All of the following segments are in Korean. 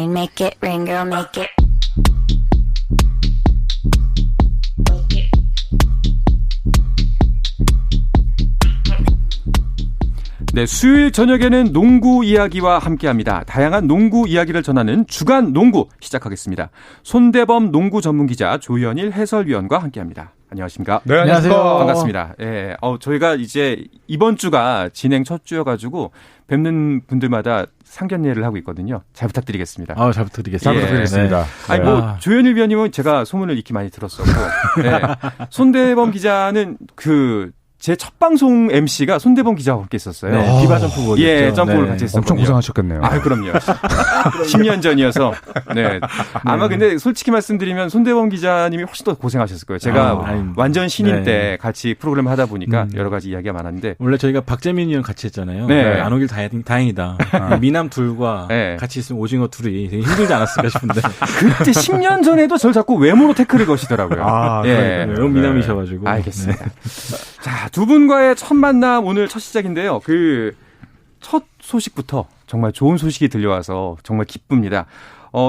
rain, make it rain, girl, make it. 네, 수요일 저녁에는 농구 이야기와 함께합니다. 다양한 농구 이야기를 전하는 주간 농구 시작하겠습니다. 손대범 농구 전문기자 조현일 해설위원과 함께합니다. 안녕하십니까? 네, 안녕하세요. 반갑습니다. 예, 저희가 이제 이번 주가 진행 첫 주여가지고 뵙는 분들마다 상견례를 하고 있거든요. 잘 부탁드리겠습니다. 잘 부탁드리겠습니다. 잘 부탁드리겠습니다. 네. 아니 뭐 조현일 위원님은 제가 소문을 익히 많이 들었었고, 네. 손대범 기자는 제 첫 방송 MC가 손대범 기자와 함께 있었어요. 네, 비바 점프볼. 예, 점프볼 같이 했었거든요. 엄청 고생하셨겠네요. 그럼요. 10년 전이어서. 네. 아마 근데 솔직히 말씀드리면 손대범 기자님이 훨씬 더 고생하셨을 거예요. 제가 완전 신인 때 같이 프로그램 하다 보니까 여러 가지 이야기가 많았는데. 원래 저희가 박재민 의원 같이 했잖아요. 네. 안 오길 다행이다. 미남 둘과 같이 있으면 오징어 둘이 되게 힘들지 않았을까 싶은데. 그때 10년 전에도 저를 자꾸 외모로 태클을 거시더라고요. 예. 너무 미남이셔가지고. 알겠습니다. 자, 두 분과의 첫 만남 오늘 첫 시작인데요. 첫 소식부터 정말 좋은 소식이 들려와서 정말 기쁩니다.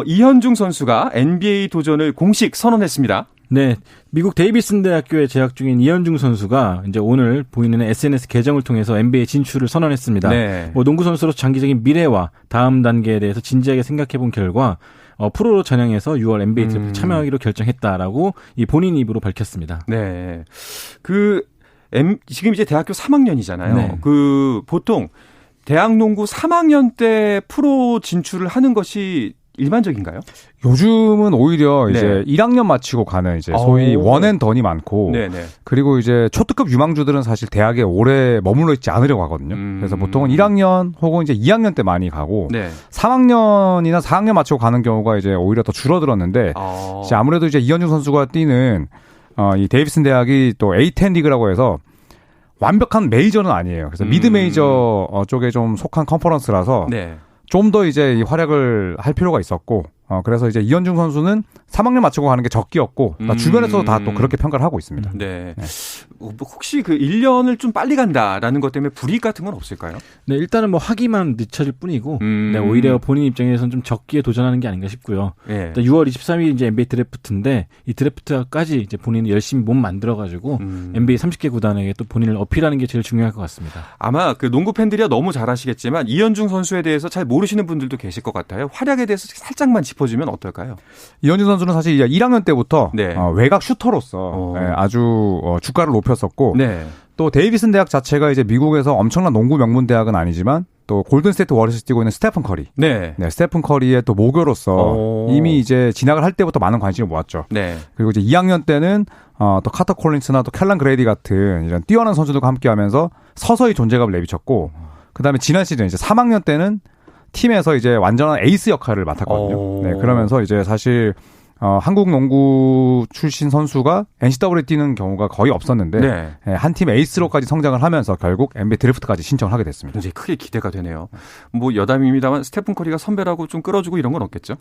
이현중 선수가 NBA 도전을 공식 선언했습니다. 네, 미국 데이비슨 대학교에 재학 중인 이현중 선수가 이제 오늘 보이는 SNS 계정을 통해서 NBA 진출을 선언했습니다. 네. 농구 선수로서 장기적인 미래와 다음 단계에 대해서 진지하게 생각해본 결과 프로로 전향해서 6월 NBA 드래프트 참여하기로 결정했다라고 이 본인 입으로 밝혔습니다. 네, 지금 이제 대학교 3학년이잖아요. 네. 보통 대학 농구 3학년 때 프로 진출을 하는 것이 일반적인가요? 요즘은 오히려 이제 1학년 마치고 가는 이제 소위 원앤던이 많고, 네네. 그리고 이제 초특급 유망주들은 사실 대학에 오래 머물러 있지 않으려고 하거든요. 그래서 보통은 1학년 혹은 이제 2학년 때 많이 가고, 3학년이나 4학년 마치고 가는 경우가 이제 오히려 더 줄어들었는데, 이제 아무래도 이제 이현중 선수가 뛰는 이 데이비슨 대학이 또 A10 리그라고 해서 완벽한 메이저는 아니에요. 그래서 미드 메이저 쪽에 좀 속한 컨퍼런스라서 좀 더 이제 이 활약을 할 필요가 있었고, 그래서 이제 이현중 선수는 3학년 마치고 가는 게 적기였고, 주변에서도 다 또 그렇게 평가를 하고 있습니다. 네. 혹시 1년을 좀 빨리 간다라는 것 때문에 불이익 같은 건 없을까요? 네, 일단은 하기만 늦춰질 뿐이고, 네, 오히려 본인 입장에서는 좀 적기에 도전하는 게 아닌가 싶고요. 6월 23일 이제 NBA 드래프트인데, 이 드래프트까지 이제 본인이 열심히 몸 만들어가지고, NBA 30개 구단에게 또 본인을 어필하는 게 제일 중요할 것 같습니다. 아마 농구 팬들이야 너무 잘 아시겠지만, 이현중 선수에 대해서 잘 모르시는 분들도 계실 것 같아요. 활약에 대해서 살짝만 짚어주면 어떨까요? 이현중 선수는 사실 이제 1학년 때부터 외곽 슈터로서 아주 주가를 높였었고, 또 데이비슨 대학 자체가 이제 미국에서 엄청난 농구 명문 대학은 아니지만 또 골든스테이트 워리어스 뛰고 있는 스테픈 커리, 스테픈 커리의 또 모교로서 이미 이제 진학을 할 때부터 많은 관심을 모았죠. 그리고 이제 2학년 때는 또 카터 콜린스나 또 캘런 그레이디 같은 이런 뛰어난 선수들과 함께하면서 서서히 존재감을 내비쳤고, 그다음에 지난 시즌 이제 3학년 때는 팀에서 이제 완전한 에이스 역할을 맡았거든요. 그러면서 이제 사실 한국 농구 출신 선수가 NCAA 뛰는 경우가 거의 없었는데 한 팀 에이스로까지 성장을 하면서 결국 NBA 드래프트까지 신청을 하게 됐습니다. 굉장히 크게 기대가 되네요. 여담입니다만 스테픈 커리가 선배라고 좀 끌어주고 이런 건 없겠죠?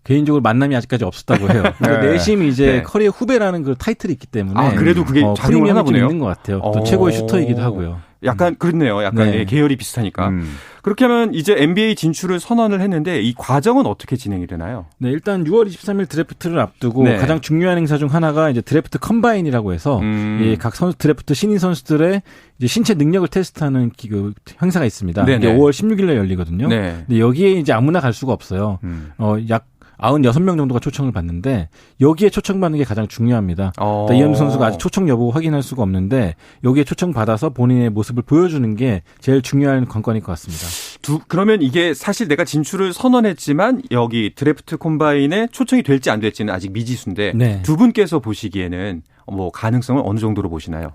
개인적으로 만남이 아직까지 없었다고 해요. 내심이 이제 커리의 후배라는 그 타이틀이 있기 때문에 그래도 그게 작용을 하나 보네요. 있는 것 같아요. 또 최고의 슈터이기도 하고요. 약간 그렇네요. 약간 계열이 비슷하니까. 그렇게 하면 이제 NBA 진출을 선언을 했는데 이 과정은 어떻게 진행이 되나요? 네, 일단 6월 23일 드래프트를 앞두고 가장 중요한 행사 중 하나가 이제 드래프트 컴바인이라고 해서 각 선수 드래프트 신인 선수들의 이제 신체 능력을 테스트하는 행사가 있습니다. 이게 5월 16일에 열리거든요. 근데 여기에 이제 아무나 갈 수가 없어요. 약 96명 정도가 초청을 받는데 여기에 초청받는 게 가장 중요합니다. 이현중 선수가 아직 초청 여부 확인할 수가 없는데 여기에 초청받아서 본인의 모습을 보여주는 게 제일 중요한 관건일 것 같습니다. 그러면 이게 사실 내가 진출을 선언했지만 여기 드래프트 콤바인에 초청이 될지 안 될지는 아직 미지수인데 두 분께서 보시기에는 가능성을 어느 정도로 보시나요?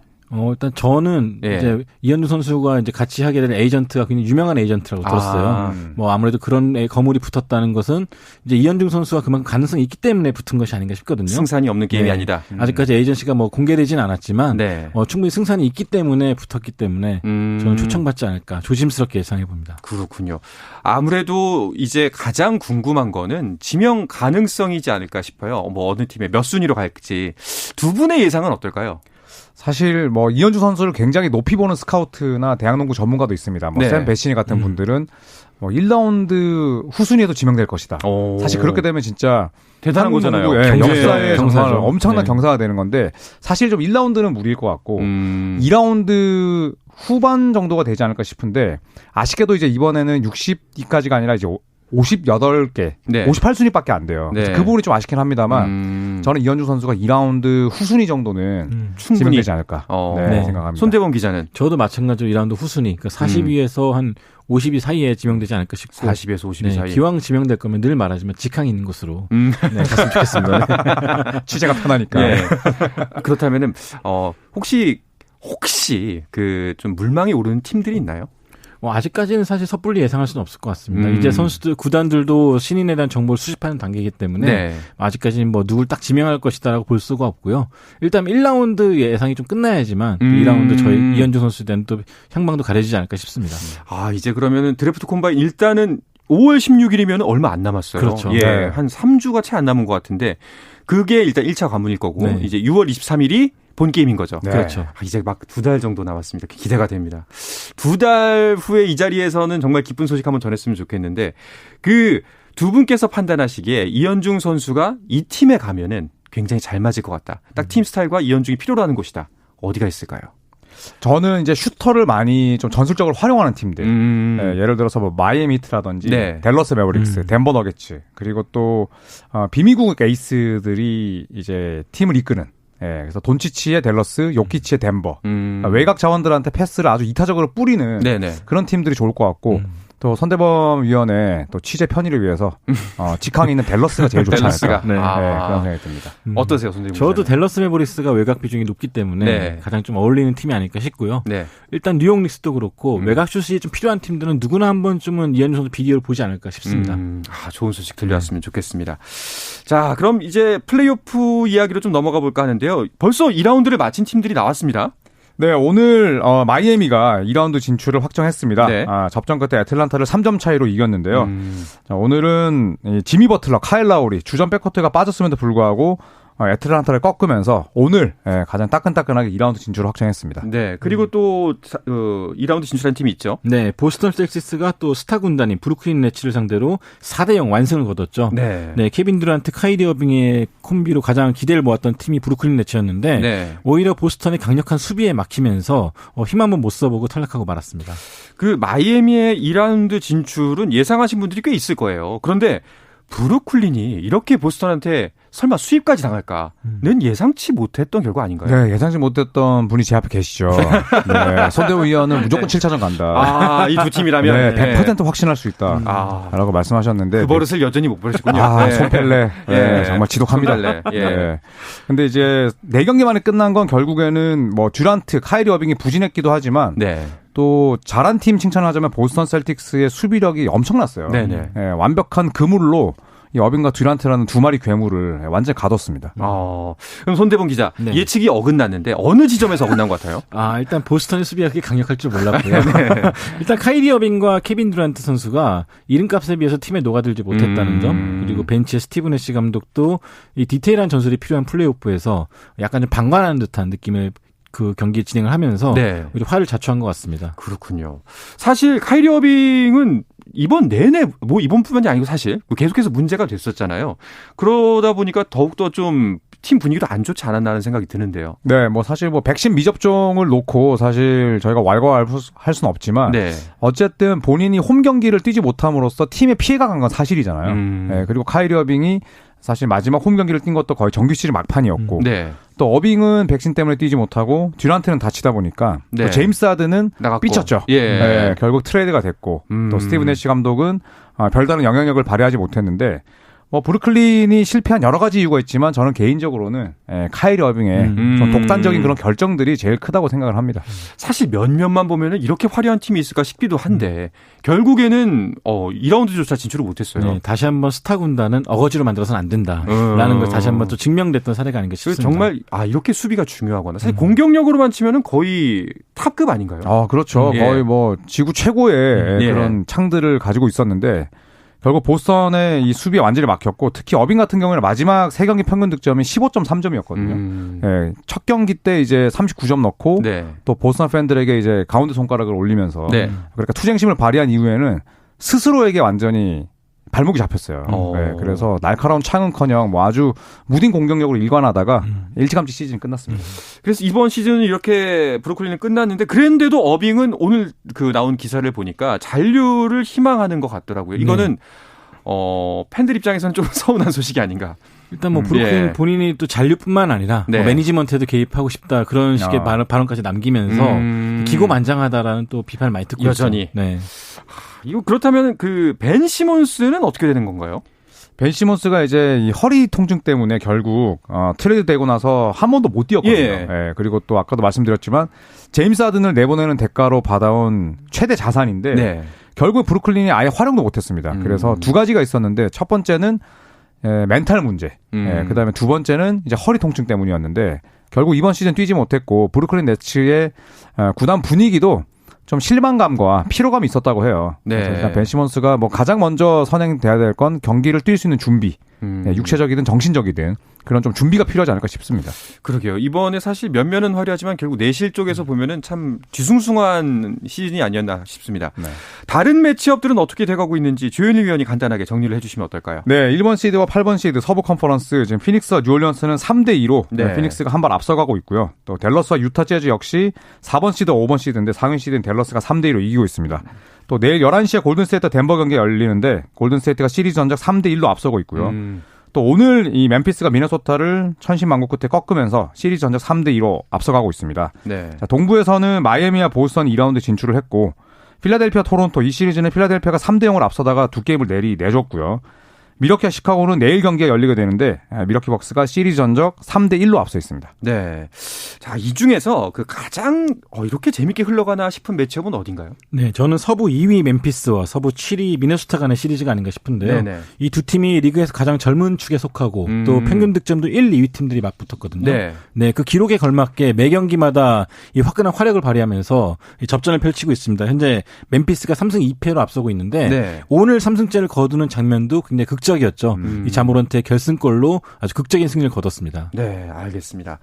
일단 저는 이제 이현중 선수가 이제 같이 하게 될 에이전트가 굉장히 유명한 에이전트라고 들었어요. 아무래도 그런 거물이 붙었다는 것은 이제 이현중 선수가 그만큼 가능성이 있기 때문에 붙은 것이 아닌가 싶거든요. 승산이 없는 게임이 아니다. 아직까지 에이전시가 공개되진 않았지만 충분히 승산이 있기 때문에 붙었기 때문에 저는 초청받지 않을까 조심스럽게 예상해 봅니다. 그렇군요. 아무래도 이제 가장 궁금한 거는 지명 가능성이지 않을까 싶어요. 어느 팀에 몇 순위로 갈지. 두 분의 예상은 어떨까요? 사실 이현중 선수를 굉장히 높이 보는 스카우트나 대학농구 전문가도 있습니다. 샘 베시니 같은 분들은 뭐 1라운드 후순위에도 지명될 것이다. 사실 그렇게 되면 진짜 대단한 거잖아요. 역사에 정말 엄청난 경사가 되는 건데 사실 좀 1라운드는 무리일 것 같고 2라운드 후반 정도가 되지 않을까 싶은데 아쉽게도 이제 이번에는 60위까지가 아니라 이제 58개, 58순위밖에 안 돼요. 그 부분이 좀 아쉽긴 합니다만 저는 이현중 선수가 2라운드 후순위 정도는 충분히 되지 않을까 생각합니다. 손대범 기자는? 저도 마찬가지로 2라운드 후순위, 그러니까 40위에서 한 50위 사이에 지명되지 않을까 싶고 40에서 50위 사이. 기왕 지명될 거면 늘 말하지만 직항이 있는 곳으로 갔으면 좋겠습니다. 취재가 편하니까. 그렇다면은 혹시 그 좀 물망에 오르는 팀들이 있나요? 아직까지는 사실 섣불리 예상할 수는 없을 것 같습니다. 이제 선수들, 구단들도 신인에 대한 정보를 수집하는 단계이기 때문에 아직까지는 뭐 누굴 딱 지명할 것이다라고 볼 수가 없고요. 일단 1라운드 예상이 좀 끝나야지만 2라운드 저희 이현중 선수에 대한 또 향방도 가려지지 않을까 싶습니다. 이제 그러면은 드래프트 콤바인 일단은 5월 16일이면 얼마 안 남았어요. 그렇죠. 한 3주가 채 안 남은 것 같은데 그게 일단 1차 관문일 거고 이제 6월 23일이 본 게임인 거죠. 그렇죠. 이제 막 2달 정도 남았습니다. 기대가 됩니다. 2달 후에 이 자리에서는 정말 기쁜 소식 한번 전했으면 좋겠는데 그 두 분께서 판단하시기에 이현중 선수가 이 팀에 가면은 굉장히 잘 맞을 것 같다. 딱 팀 스타일과 이현중이 필요로 하는 곳이다. 어디가 있을까요? 저는 이제 슈터를 많이 좀 전술적으로 활용하는 팀들. 예를 들어서 뭐 마이애미 히트라든지 댈러스 매버릭스, 덴버 너게츠, 그리고 또 비미국 에이스들이 이제 팀을 이끄는 그래서 돈치치의 댈러스, 요키치의 덴버. 그러니까 외곽 자원들한테 패스를 아주 이타적으로 뿌리는 그런 팀들이 좋을 것 같고 또 선대범 위원의 또 취재 편의를 위해서 직항에 있는 댈러스가 제일 좋지 않을까 그런 생각이 듭니다. 어떠세요, 선대범? 저도 댈러스 매버릭스가 외곽 비중이 높기 때문에 가장 좀 어울리는 팀이 아닐까 싶고요. 일단 뉴욕 닉스도 그렇고 외곽 슛이 좀 필요한 팀들은 누구나 한 번쯤은 이현중 선수 비디오를 보지 않을까 싶습니다. 좋은 소식 들려왔으면 좋겠습니다. 자, 그럼 이제 플레이오프 이야기로 좀 넘어가 볼까 하는데요. 벌써 2라운드를 마친 팀들이 나왔습니다. 네, 오늘 마이애미가 2라운드 진출을 확정했습니다. 접전 끝에 애틀란타를 3점 차이로 이겼는데요. 자, 오늘은 지미 버틀러, 카일 라우리, 주전 백코트가 빠졌음에도 불구하고 애틀란타를 꺾으면서 오늘 가장 따끈따끈하게 2라운드 진출을 확정했습니다. 네, 그리고 또 2라운드 진출한 팀이 있죠. 네, 보스턴 셀틱스가 또 스타 군단인 브루클린 네츠를 상대로 4대0 완승을 거뒀죠. 네, 케빈 듀란트, 카이리 어빙의 콤비로 가장 기대를 모았던 팀이 브루클린 네츠였는데 오히려 보스턴의 강력한 수비에 막히면서 힘 한번 못 써보고 탈락하고 말았습니다. 그 마이애미의 2라운드 진출은 예상하신 분들이 꽤 있을 거예요. 그런데 브루클린이 이렇게 보스턴한테 설마 수입까지 당할까는 예상치 못했던 결과 아닌가요? 네, 예상치 못했던 분이 제 앞에 계시죠. 손대범 위원은 무조건 7차전 간다. 이 두 팀이라면 100% 확신할 수 있다. 라고 말씀하셨는데 그 버릇을 여전히 못 버리시군요. 손펠레 정말 지독합니다. 근데 이제 4경기 만에 끝난 건 결국에는 뭐 듀란트, 카이리 어빙이 부진했기도 하지만 또 잘한 팀 칭찬하자면 보스턴 셀틱스의 수비력이 엄청났어요. 완벽한 그물로 이 어빙과 듀란트라는 두 마리 괴물을 완전히 가뒀습니다. 그럼 손대범 기자, 예측이 어긋났는데 어느 지점에서 어긋난 것 같아요? 일단 보스턴의 수비가 그렇게 강력할 줄 몰랐고요. 일단 카이리 어빙과 케빈 듀란트 선수가 이름값에 비해서 팀에 녹아들지 못했다는 점, 그리고 벤치의 스티븐 애쉬 감독도 이 디테일한 전술이 필요한 플레이오프에서 약간 좀 방관하는 듯한 느낌을 그 경기 진행을 하면서 오히려 화를 자초한 것 같습니다. 그렇군요. 사실 카이리 어빙은 이번 내내 뭐 이번뿐만이 아니고 사실 계속해서 문제가 됐었잖아요. 그러다 보니까 더욱더 좀 팀 분위기도 안 좋지 않았나 하는 생각이 드는데요. 네, 뭐 사실 뭐 백신 미접종을 놓고 사실 저희가 왈가왈부할 수는 없지만 어쨌든 본인이 홈 경기를 뛰지 못함으로써 팀에 피해가 간 건 사실이잖아요. 그리고 카이리 어빙이 사실 마지막 홈 경기를 뛴 것도 거의 정규 시즌 막판이었고 또 어빙은 백신 때문에 뛰지 못하고 듀란트는 다치다 보니까 또 제임스 하든은 나갔고. 삐쳤죠. 결국 트레이드가 됐고 또 스티븐 애쉬 감독은 별다른 영향력을 발휘하지 못했는데 뭐 브루클린이 실패한 여러 가지 이유가 있지만 저는 개인적으로는 카이리 어빙의 좀 독단적인 그런 결정들이 제일 크다고 생각을 합니다. 사실 몇몇만 보면은 이렇게 화려한 팀이 있을까 싶기도 한데 결국에는 2라운드조차 진출을 못했어요. 다시 한번 스타 군단은 어거지로 만들어서는 안 된다라는 걸 다시 한번 또 증명됐던 사례가 아닌가 싶습니다. 정말 이렇게 수비가 중요하구나. 사실 공격력으로만 치면은 거의 탑급 아닌가요? 그렇죠. 거의 뭐 지구 최고의 그런 창들을 가지고 있었는데 결국 보스턴의 이 수비에 완전히 막혔고 특히 어빙 같은 경우에는 마지막 3경기 평균 득점이 15.3점이었거든요. 첫 경기 때 이제 39점 넣고 또 보스턴 팬들에게 이제 가운데 손가락을 올리면서 그러니까 투쟁심을 발휘한 이후에는 스스로에게 완전히 발목이 잡혔어요. 네, 그래서 날카로운 창은커녕 뭐 아주 무딘 공격력으로 일관하다가 일찌감치 시즌이 끝났습니다. 그래서 이번 시즌은 이렇게 브루클린은 끝났는데 그랬는데도 어빙은 오늘 그 나온 기사를 보니까 잔류를 희망하는 것 같더라고요. 이거는 팬들 입장에서는 좀 서운한 소식이 아닌가. 일단 뭐 브루클린 본인이 또 잔류뿐만 아니라 뭐 매니지먼트에도 개입하고 싶다 그런 식의 발언까지 남기면서 기고만장하다라는 또 비판을 많이 듣고 여전히. 있죠. 네. 이거 그렇다면 그 벤 시몬스는 어떻게 되는 건가요? 벤 시몬스가 이제 이 허리 통증 때문에 결국 트레이드 되고 나서 한 번도 못 뛰었거든요. 예, 그리고 또 아까도 말씀드렸지만 제임스 하든을 내보내는 대가로 받아온 최대 자산인데 결국 브루클린이 아예 활용도 못했습니다. 그래서 두 가지가 있었는데 첫 번째는 멘탈 문제, 그다음에 두 번째는 이제 허리 통증 때문이었는데 결국 이번 시즌 뛰지 못했고 브루클린 네츠의 구단 분위기도 좀 실망감과 피로감이 있었다고 해요. 그래서 일단 벤 시몬스가 뭐 가장 먼저 선행돼야 될 건 경기를 뛸 수 있는 준비, 육체적이든 정신적이든 그런 좀 준비가 필요하지 않을까 싶습니다. 그러게요. 이번에 사실 면면은 화려하지만 결국 내실 쪽에서 보면은 참 뒤숭숭한 시즌이 아니었나 싶습니다. 다른 매치업들은 어떻게 돼가고 있는지 조현일 위원이 간단하게 정리를 해주시면 어떨까요? 네, 1번 시드와 8번 시드 서부 컨퍼런스 지금 피닉스와 뉴올리언스는 3대2로 피닉스가 한 발 앞서가고 있고요. 또 댈러스와 유타 재즈 역시 4번 시드, 5번 시드인데 상위 시드는 댈러스가 3대2로 이기고 있습니다. 또 내일 11시에 골든스테이트 덴버 경기가 열리는데 골든스테이트가 시리즈 전적 3대1로 앞서고 있고요. 또 오늘 이 멤피스가 미네소타를 천신만고 끝에 꺾으면서 시리즈 전적 3대2로 앞서가고 있습니다. 자, 동부에서는 마이애미와 보스턴이 2라운드 진출을 했고 필라델피아, 토론토 이 시리즈는 필라델피아가 3대0으로 앞서다가 두 게임을 내줬고요. 미러키와 시카고는 내일 경기가 열리게 되는데 미러키 벅스가 시리즈 전적 3대1로 앞서 있습니다. 네. 자, 이 중에서 그 가장 이렇게 재밌게 흘러가나 싶은 매치업은 어딘가요? 네, 저는 서부 2위 멤피스와 서부 7위 미네소타 간의 시리즈가 아닌가 싶은데요. 이 두 팀이 리그에서 가장 젊은 축에 속하고 또 평균 득점도 1, 2위 팀들이 맞붙었거든요. 네, 그 기록에 걸맞게 매 경기마다 이 화끈한 화력을 발휘하면서 이 접전을 펼치고 있습니다. 현재 멤피스가 3승 2패로 앞서고 있는데 오늘 3승째를 거두는 장면도 굉장히 극적이었죠. 이 자모란트의 결승골로 아주 극적인 승리를 거뒀습니다. 네, 알겠습니다.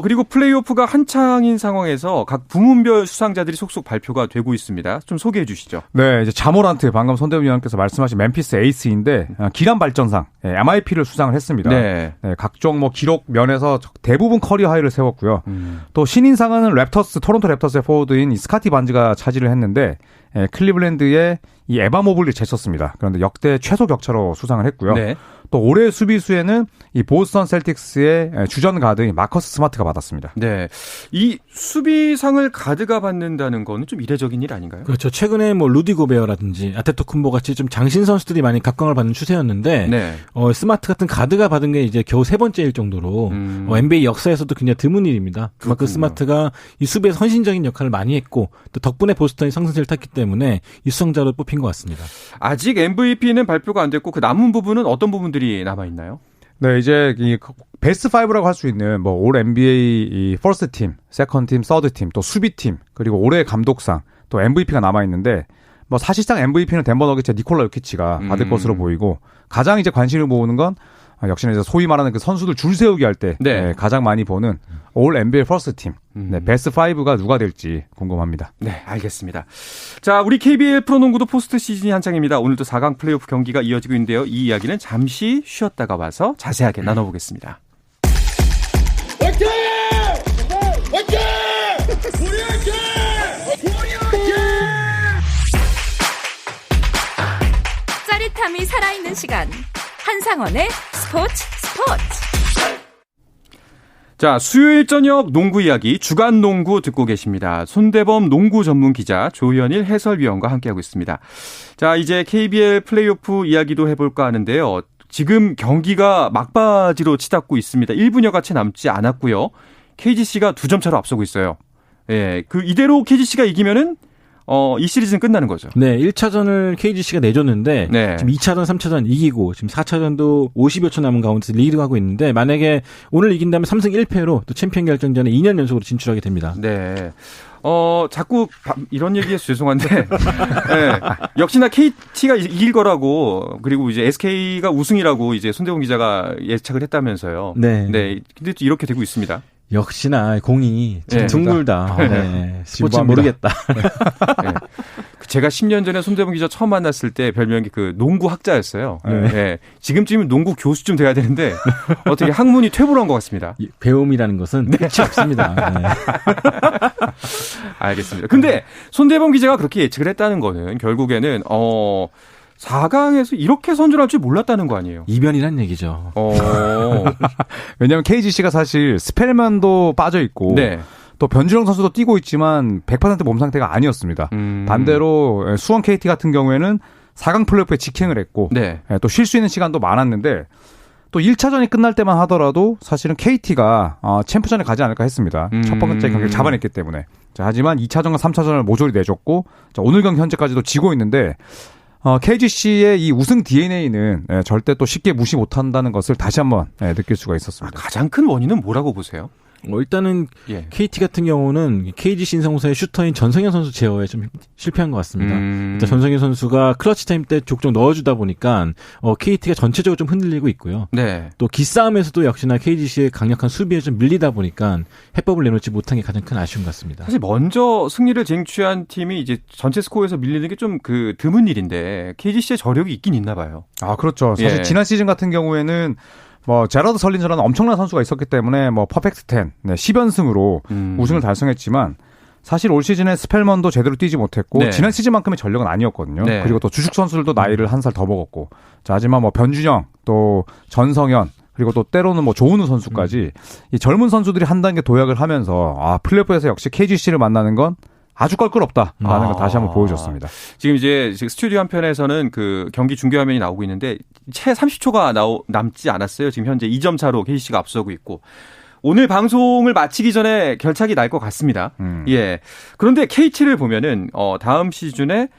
그리고 플레이오프가 한창인 상황에서 각 부문별 수상자들이 속속 발표가 되고 있습니다. 좀 소개해 주시죠. 네, 이제 자모란트 방금 손대문 위원께서 말씀하신 멤피스 에이스인데 기란 발전상 MIP를 수상을 했습니다. 각종 뭐 기록 면에서 대부분 커리어 하이를 세웠고요. 또 신인상은 토론토 랩터스의 포워드인 스카티 반즈가 차지를 했는데 클리블랜드의 이 에바 모블리 제쳤습니다. 그런데 역대 최소 격차로 수상을 했고요. 또 올해 수비수에는 이 보스턴 셀틱스의 주전 가드인 마커스 스마트가 받았습니다. 네, 이 수비상을 가드가 받는다는 거는 좀 이례적인 일 아닌가요? 그렇죠. 최근에 뭐 루디 고베어라든지 아테토쿤보 같이 좀 장신 선수들이 많이 각광을 받는 추세였는데 스마트 같은 가드가 받은 게 이제 겨우 세 번째일 정도로 NBA 역사에서도 굉장히 드문 일입니다. 그만큼 스마트가 이 수비에 선신적인 역할을 많이 했고 또 덕분에 보스턴이 상승세를 탔기 때문에 이 수상자로 뽑힌 것 같습니다. 아직 MVP는 발표가 안 됐고 그 남은 부분은 어떤 부분들이 남아 있나요? 네, 이제 이 베스트 5라고 할 수 있는 뭐 올 NBA 이 퍼스트 팀, 세컨드 팀, 서드 팀, 또 수비팀, 그리고 올해 감독상, 또 MVP가 남아 있는데 뭐 사실상 MVP는 덴버 너겟츠의 니콜라 요키치가 받을 것으로 보이고 가장 이제 관심을 모으는 건 역시나 이제 소위 말하는 그 선수들 줄 세우기 할 때 가장 많이 보는 올 NBA 퍼스트 팀, 베스트 5가 누가 될지 궁금합니다. 네, 알겠습니다. 자, 우리 KBL 프로농구도 포스트 시즌이 한창입니다. 오늘도 4강 플레이오프 경기가 이어지고 있는데요. 이 이야기는 잠시 쉬었다가 와서 자세하게 나눠보겠습니다. 화이팅! 화이팅! 우리 화이팅! 우리 화이팅! 짜릿함이 살아있는 시간. 한상원의 스포츠. 자, 수요일 저녁 농구 이야기 주간 농구 듣고 계십니다. 손대범 농구 전문 기자 조현일 해설위원과 함께하고 있습니다. 자, 이제 KBL 플레이오프 이야기도 해볼까 하는데요. 지금 경기가 막바지로 치닫고 있습니다. 1분여가 채 남지 않았고요. KGC가 2점 차로 앞서고 있어요. 예, 그 이대로 KGC가 이기면은 이 시리즈는 끝나는 거죠. 네, 1차전을 KGC가 내줬는데 지금 2차전, 3차전 이기고 지금 4차전도 50여 초 남은 가운데서 리드하고 있는데 만약에 오늘 이긴다면 3승 1패로 또 챔피언 결정전에 2년 연속으로 진출하게 됩니다. 네. 자꾸 이런 얘기해서 죄송한데 네, 역시나 KT가 이길 거라고 그리고 이제 SK가 우승이라고 이제 손대범 기자가 예측을 했다면서요. 네. 근데 또 이렇게 되고 있습니다. 역시나 공이 둥글다. 스포츠는 모르겠다. 제가 10년 전에 손대범 기자 처음 만났을 때 별명이 그 농구 학자였어요. 네. 지금쯤이면 농구 교수쯤 돼야 되는데 어떻게 학문이 퇴보한 것 같습니다. 배움이라는 것은 끝이 없습니다. 네. 알겠습니다. 근데 손대범 기자가 그렇게 예측을 했다는 거는 결국에는 4강에서 이렇게 선전할 줄 몰랐다는 거 아니에요? 이변이란 얘기죠. 왜냐하면 KGC가 사실 스펠만도 빠져 있고 네. 또 변준영 선수도 뛰고 있지만 100% 몸 상태가 아니었습니다. 반대로 수원 KT 같은 경우에는 4강 플레이오프에 직행을 했고 네. 또 쉴 수 있는 시간도 많았는데 또 1차전이 끝날 때만 하더라도 사실은 KT가 챔프전에 가지 않을까 했습니다. 첫 번째 경기를 잡아냈기 때문에. 자, 하지만 2차전과 3차전을 모조리 내줬고 자, 오늘 경기 현재까지도 지고 있는데 KGC의 이 우승 DNA는 절대 또 쉽게 무시 못한다는 것을 다시 한번 느낄 수가 있었습니다. 가장 큰 원인은 뭐라고 보세요? 일단은 KT 같은 경우는 KGC 인상공사의 슈터인 전성현 선수 제어에 좀 실패한 것 같습니다. 일단 전성현 선수가 클러치 타임 때 족족 넣어주다 보니까 KT가 전체적으로 좀 흔들리고 있고요. 네. 또 기싸움에서도 역시나 KGC의 강력한 수비에 좀 밀리다 보니까 해법을 내놓지 못한 게 가장 큰 아쉬움 같습니다. 사실 먼저 승리를 쟁취한 팀이 이제 전체 스코어에서 밀리는 게 좀 그 드문 일인데 KGC의 저력이 있긴 있나 봐요. 아, 그렇죠. 사실 지난 시즌 같은 경우에는 제라드 설린저라는 엄청난 선수가 있었기 때문에 퍼펙트 10, 10연승으로 우승을 달성했지만 사실 올 시즌에 스펠먼도 제대로 뛰지 못했고 지난 시즌만큼의 전력은 아니었거든요. 그리고 또 주축 선수들도 나이를 한 살 더 먹었고. 자, 하지만 변준영, 또 전성현, 그리고 또 때로는 조은우 선수까지 이 젊은 선수들이 한 단계 도약을 하면서 플레이오프에서 역시 KGC를 만나는 건 아주 껄끄럽다라는 걸 다시 한번 보여줬습니다. 지금 이제 스튜디오 한편에서는 그 경기 중계 화면이 나오고 있는데 채 30초가 남지 않았어요. 지금 현재 2점 차로 KGC가 앞서고 있고 오늘 방송을 마치기 전에 결착이 날 것 같습니다. 예. 그런데 KT를 보면은 다음 시즌에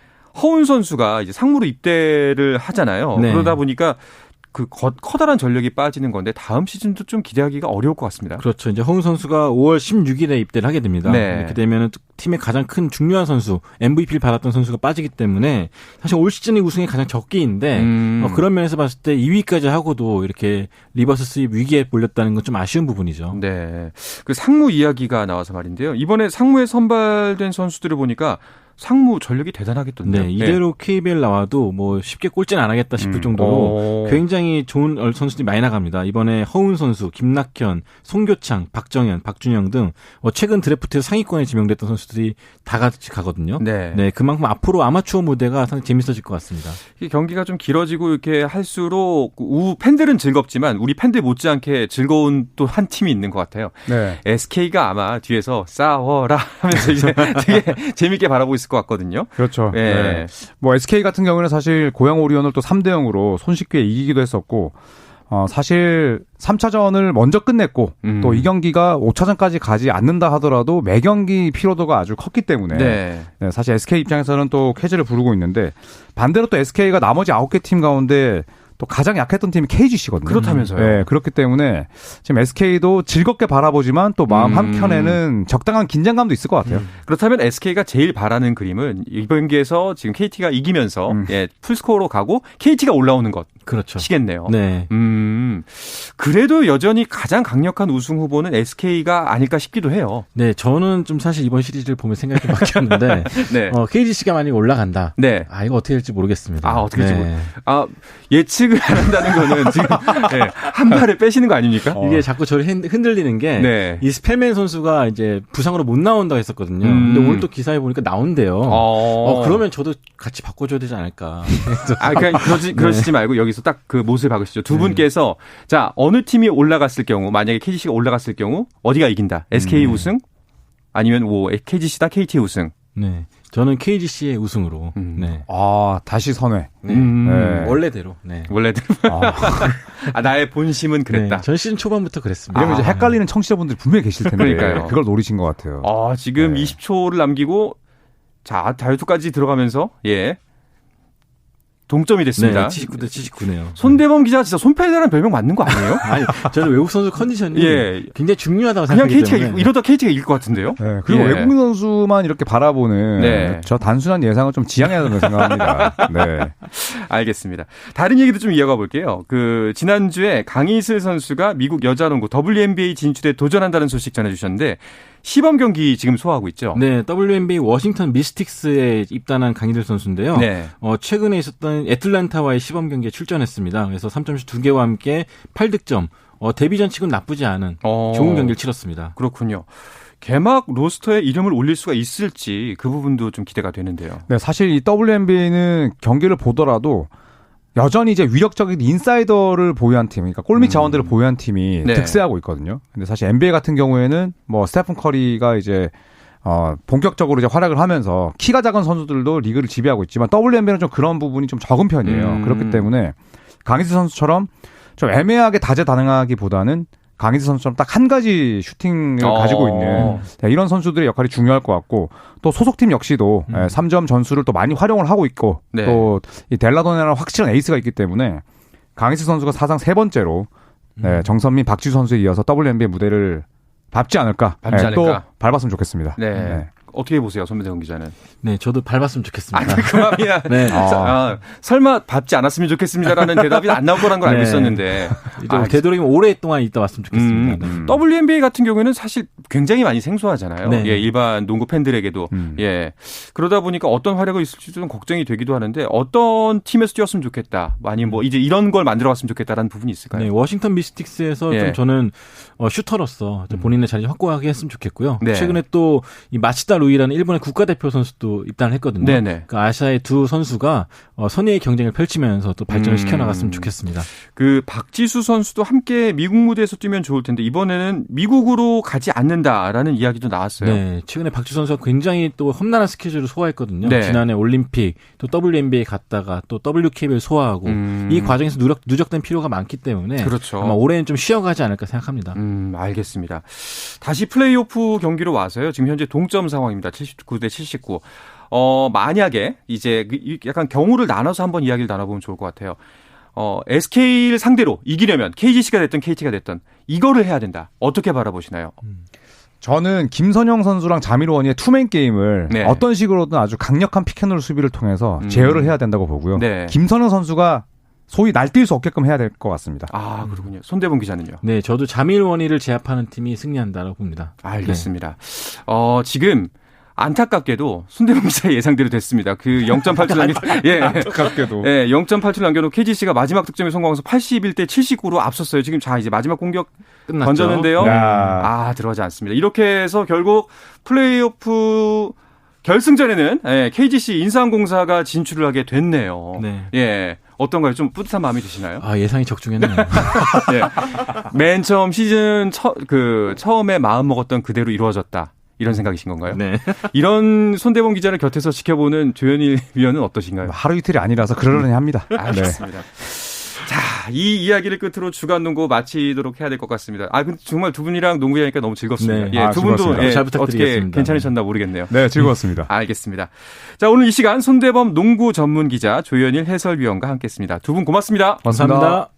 허운 선수가 이제 상무로 입대를 하잖아요. 네. 그러다 보니까 그 커다란 전력이 빠지는 건데 다음 시즌도 좀 기대하기가 어려울 것 같습니다. 그렇죠. 이제 허운 선수가 5월 16일에 입대를 하게 됩니다. 네. 이렇게 되면 팀의 가장 큰 중요한 선수, MVP를 받았던 선수가 빠지기 때문에 사실 올 시즌의 우승이 가장 적기인데 그런 면에서 봤을 때 2위까지 하고도 이렇게 리버스 스윕 위기에 몰렸다는 건 좀 아쉬운 부분이죠. 네. 그 상무 이야기가 나와서 말인데요. 이번에 상무에 선발된 선수들을 보니까 상무 전력이 대단하겠던데요. 네, 이대로 KBL 나와도 쉽게 꼴찌는 안 하겠다 싶을 정도로 굉장히 좋은 선수들이 많이 나갑니다. 이번에 허운 선수, 김낙현, 송교창, 박정현, 박준영 등 최근 드래프트에서 상위권에 지명됐던 선수들이 다 같이 가거든요. 네, 그만큼 앞으로 아마추어 무대가 상당히 재밌어질 것 같습니다. 이 경기가 좀 길어지고 이렇게 할수록 팬들은 즐겁지만 우리 팬들 못지않게 즐거운 또 한 팀이 있는 것 같아요. 네. SK가 아마 뒤에서 싸워라 하면서 이제 되게 재밌게 바라보고 있을 것 같거든요. 그렇죠. 네. SK 같은 경우는 사실 고양 오리온을 또 3대 0으로 손쉽게 이기기도 했었고 사실 3차전을 먼저 끝냈고 또 이 경기가 5차전까지 가지 않는다 하더라도 매 경기 피로도가 아주 컸기 때문에 네, 사실 SK 입장에서는 또 쾌재를 부르고 있는데 반대로 또 SK가 나머지 9개 팀 가운데 또 가장 약했던 팀이 KGC거든요. 그렇다면서요. 네, 그렇기 때문에 지금 SK도 즐겁게 바라보지만 또 마음 한켠에는 적당한 긴장감도 있을 것 같아요. 그렇다면 SK가 제일 바라는 그림은 이번 경기에서 지금 KT가 이기면서 풀스코어로 가고 KT가 올라오는 것. 그렇죠. 시겠네요. 네. 그래도 여전히 가장 강력한 우승 후보는 SK가 아닐까 싶기도 해요. 네, 저는 좀 사실 이번 시리즈를 보면 생각이 좀 바뀌었는데 네. KGC가 만약에 올라간다. 네. 이거 어떻게 될지 모르겠습니다. 어떻게 될지 예측을 안 한다는 거는 지금 한 발을 빼시는 거 아닙니까? 이게 자꾸 저를 흔들리는 게 이 스펠맨 선수가 이제 부상으로 못 나온다고 했었거든요. 근데 오늘 또 기사에 보니까 나온대요. 그러면 저도 같이 바꿔줘야 되지 않을까. 그냥 그러시지 말고 여기서 딱 그 못을 박으시죠. 두 분께서 자 어느 팀이 올라갔을 경우 만약에 KGC가 올라갔을 경우 어디가 이긴다? SK 우승 아니면 KGC다 KT 우승? 네, 저는 KGC의 우승으로. 네. 다시 선회. 네. 원래대로. 네. 원래대로. 나의 본심은 그랬다. 네. 전 시즌 초반부터 그랬습니다. 이러면 이제 헷갈리는 청취자분들이 분명히 계실 텐데. 그러니까요. 그걸 노리신 것 같아요. 지금 20초를 남기고 자 다이어트까지 들어가면서 동점이 됐습니다. 네, 79대 79네요. 손대범 기자 진짜 손패대라는 별명 맞는 거 아니에요? 아니, 저는 외국 선수 컨디션이 굉장히 중요하다고 생각하기 때문에. 이러다 KT가 이길 것 같은데요? 네, 그리고 외국인 선수만 이렇게 바라보는 저 단순한 예상은 좀 지양해야 된다고 생각합니다. 네. 알겠습니다. 다른 얘기도 좀 이어가 볼게요. 지난주에 강희슬 선수가 미국 여자농구 WNBA 진출에 도전한다는 소식 전해주셨는데 시범 경기 지금 소화하고 있죠. 네, WNBA 워싱턴 미스틱스에 입단한 강희들 선수인데요. 네. 최근에 있었던 애틀란타와의 시범 경기에 출전했습니다. 그래서 3점슛 2개와 함께 8득점. 데뷔전 치고는 나쁘지 않은 좋은 경기를 치렀습니다. 그렇군요. 개막 로스터에 이름을 올릴 수가 있을지 그 부분도 좀 기대가 되는데요. 네, 사실 이 WNBA는 경기를 보더라도 여전히 이제 위력적인 인사이더를 보유한 팀, 그러니까 골밑 자원들을 보유한 팀이 네. 득세하고 있거든요. 근데 사실 NBA 같은 경우에는 뭐 스테픈 커리가 이제 본격적으로 이제 활약을 하면서 키가 작은 선수들도 리그를 지배하고 있지만 WNBA는 좀 그런 부분이 좀 적은 편이에요. 그렇기 때문에 강희슬 선수처럼 좀 애매하게 다재다능하기보다는 강희슬 선수처럼 딱 한 가지 슈팅을 가지고 있는 이런 선수들의 역할이 중요할 것 같고 또 소속팀 역시도 3점 전술을 또 많이 활용을 하고 있고 네. 또 이 델라도네라는 확실한 에이스가 있기 때문에 강희슬 선수가 사상 3번째로 네, 정선민, 박지수 선수에 이어서 WNBA 무대를 밟지 않을까. 또 밟았으면 좋겠습니다. 네. 네. 어떻게 보세요, 손민정 기자는? 네, 저도 밟았으면 좋겠습니다. 그 마음이야. 네. 설마 밟지 않았으면 좋겠습니다라는 대답이 안 나올 거란 걸 알고 있었는데. 되도록이면 오랫동안 있다 왔으면 좋겠습니다. WNBA 같은 경우에는 사실 굉장히 많이 생소하잖아요. 네. 예, 일반 농구 팬들에게도. 예. 그러다 보니까 어떤 활약이 있을지 좀 걱정이 되기도 하는데 어떤 팀에서 뛰었으면 좋겠다. 아니면 뭐 이제 이런 걸 만들어갔으면 좋겠다라는 부분이 있을까요? 네, 워싱턴 미스틱스에서 좀 저는 슈터로서 본인의 자리 확고하게 했으면 좋겠고요. 네. 최근에 또 이 마치다 루이라는 일본의 국가대표 선수도 입단을 했거든요. 네네. 그 아시아의 두 선수가 선의의 경쟁을 펼치면서 또 발전을 시켜나갔으면 좋겠습니다. 그 박지수 선수도 함께 미국 무대에서 뛰면 좋을 텐데 이번에는 미국으로 가지 않는다라는 이야기도 나왔어요. 네, 최근에 박지수 선수가 굉장히 또 험난한 스케줄을 소화했거든요. 네. 지난해 올림픽, 또 WNBA 갔다가 또 WKBL 소화하고 이 과정에서 누적된 필요가 많기 때문에 그렇죠. 아마 올해는 좀 쉬어가지 않을까 생각합니다. 알겠습니다. 다시 플레이오프 경기로 와서요. 지금 현재 동점 상황입니다. 79대 79. 만약에 이제 약간 경우를 나눠서 한번 이야기를 나눠보면 좋을 것 같아요. SK를 상대로 이기려면 KGC가 됐든 KT가 됐든 이거를 해야 된다. 어떻게 바라보시나요? 저는 김선영 선수랑 자밀원이의 투맨 게임을 네. 어떤 식으로든 아주 강력한 피켓롤 수비를 통해서 제어를 해야 된다고 보고요. 네. 김선영 선수가 소위 날뛸 수 없게끔 해야 될 것 같습니다. 아, 그렇군요. 손대범 기자는요? 네, 저도 자밀원이를 제압하는 팀이 승리한다고 봅니다. 알겠습니다. 네. 지금 안타깝게도 손대범 기자의 예상대로 됐습니다. 그 0.87 안타깝게도. 예, 0.87 남겨놓고 KGC가 마지막 득점에 성공해서 81대 79로 앞섰어요. 지금 이제 마지막 공격 끝났죠. 던졌는데요. 들어가지 않습니다. 이렇게 해서 결국 플레이오프 결승전에는 KGC 인삼공사가 진출을 하게 됐네요. 네. 예. 어떤가요? 좀 뿌듯한 마음이 드시나요? 예상이 적중했네요. 예. 맨 처음 시즌 처음에 마음 먹었던 그대로 이루어졌다. 이런 생각이신 건가요? 네. 이런 손대범 기자를 곁에서 지켜보는 조현일 위원은 어떠신가요? 하루 이틀이 아니라서 그러려니 합니다. 알겠습니다. 자, 이 이야기를 끝으로 주간 농구 마치도록 해야 될 것 같습니다. 근데 정말 두 분이랑 농구 하니까 너무 즐겁습니다. 네. 두 분도 잘 부탁드리겠습니다. 어떻게 괜찮으셨나 모르겠네요. 네, 즐거웠습니다. 알겠습니다. 자, 오늘 이 시간 손대범 농구 전문 기자 조현일 해설위원과 함께했습니다. 두 분 고맙습니다. 감사합니다.